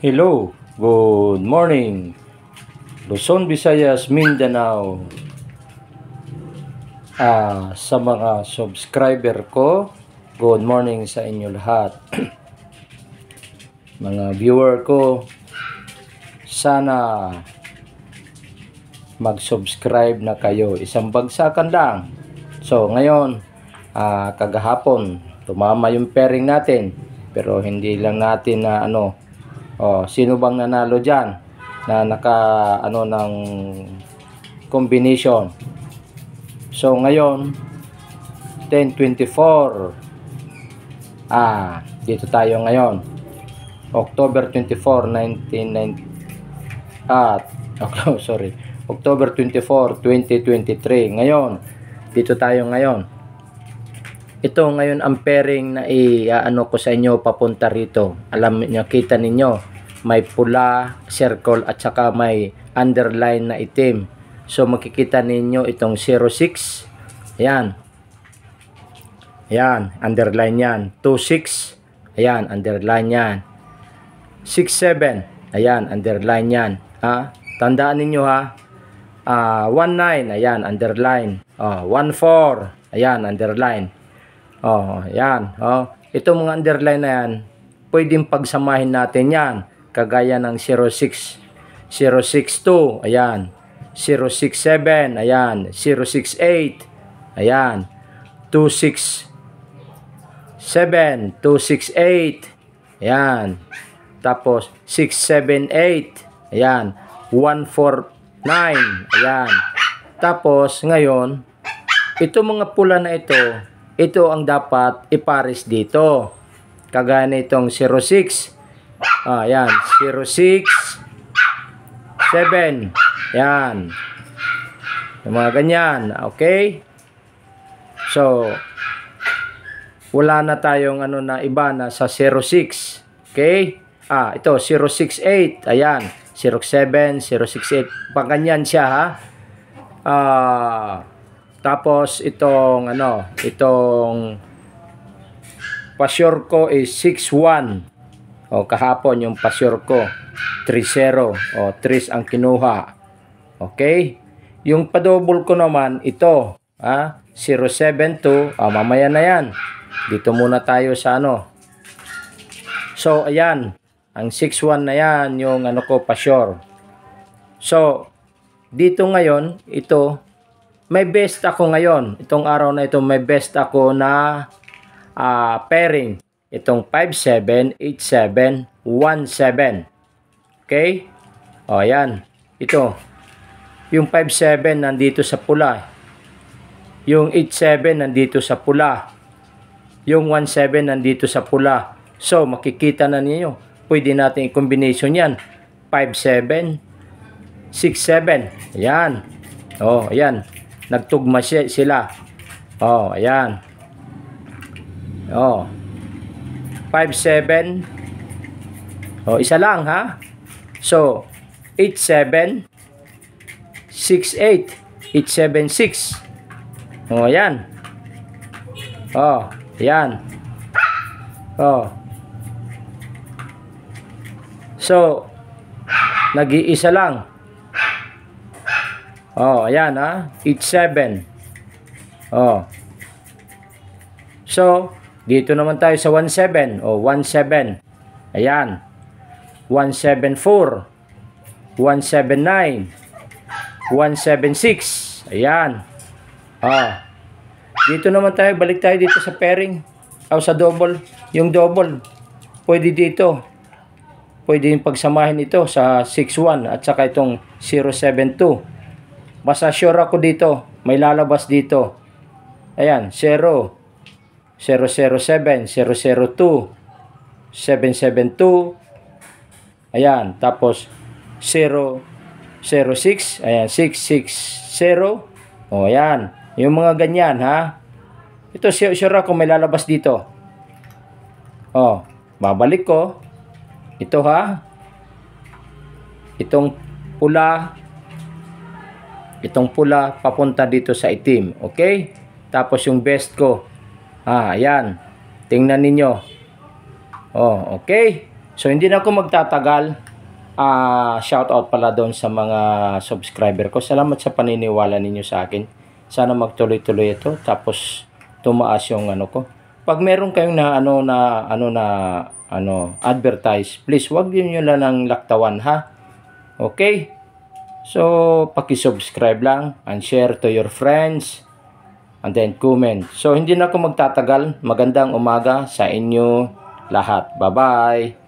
Hello, good morning, Luzon, Visayas, Mindanao. Sa mga subscriber ko, good morning sa inyo lahat. Mga viewer ko, sana mag-subscribe na kayo. Isang bagsakan lang. So ngayon, kagahapon, tumama yung pairing natin. Pero hindi lang natin na sino bang nanalo dyan na naka ng combination. So ngayon 10/24, dito tayo ngayon, October 24, 2023. Ngayon dito tayo ngayon. Ito ngayon ang pairing na ko sa inyo papunta rito. Alam niyo, kita ninyo, may pula circle at saka may underline na itim. So makikita ninyo itong 06. Ayan. Ayan, underline yan. 26. Ayan, underline yan. 67. Ayan, underline yan. Tandaan ninyo ha. 19. Ayan, underline. 14. Ayan, underline. Yan. Itong mga underline na yan, pwedeng pagsamahin natin yan. Kagaya ng 06, 062, ayan. 067, ayan. 068, ayan. 267, 268, ayan. Tapos 678, ayan. 149, ayan. Tapos ngayon, ito mga pula na ito ang dapat ipares dito. Kagaya nitong 06. Ayan, 06 7. Ayan. Yung mga ganyan, okay? So wala na tayong na iba na sa 06. Okay? Ito 068. Ayan, 07, 068. Pang ganyan siya ha. Tapos itong pasyor ko is 61. Kahapon yung pasyor ko 30. 3 ang kinuha. Okay? Yung padouble ko naman ito, 072. Mamaya na yan. Dito muna tayo sa So ayan, ang 61 na yan yung pasyor. So dito ngayon, ito may best ako ngayon. Itong araw na ito, may best ako na pairing. Itong 57, 87, 17. Okay? Ayan. Ito. Yung 57 nandito sa pula. Yung 87 nandito sa pula. Yung 17 nandito sa pula. So, makikita na ninyo. Pwede natin i-combination yan. 57, 67. Ayan. Ayan. Nagtugma sila. Ayan. 57. Isa lang ha. So 87 68 876. Ayan. Ayan. So nag-iisa lang. Ayan 87. So dito naman tayo sa 17. 17. Ayan. 174. 179. 176. Ayan. Dito naman tayo. Balik tayo dito sa pairing. Sa double. Yung double. Pwede dito. Pwede yung pagsamahin ito sa 61 at saka itong 072. Basta sure ako dito. May lalabas dito. Ayan. 0. 007, 002, 772, ayan, tapos 006, ayan, 660, ayan, yung mga ganyan ha. Ito sure ako may lalabas dito. Babalik ko. Ito ha. Itong pula papunta dito sa itim, okay? Tapos yung best ko. Ayan. Tingnan ninyo. Okay. So hindi na ako magtatagal. Shout out pala doon sa mga subscriber ko. Salamat sa paniniwala ninyo sa akin. Sana magtuloy-tuloy ito, tapos tumaas yung ano ko. Pag meron kayong advertise, please wag niyo lang ng laktawan, ha. Okay? So, paki-subscribe lang and share to your friends and then comment. So, hindi na ako magtatagal. Magandang umaga sa inyo lahat. Bye-bye.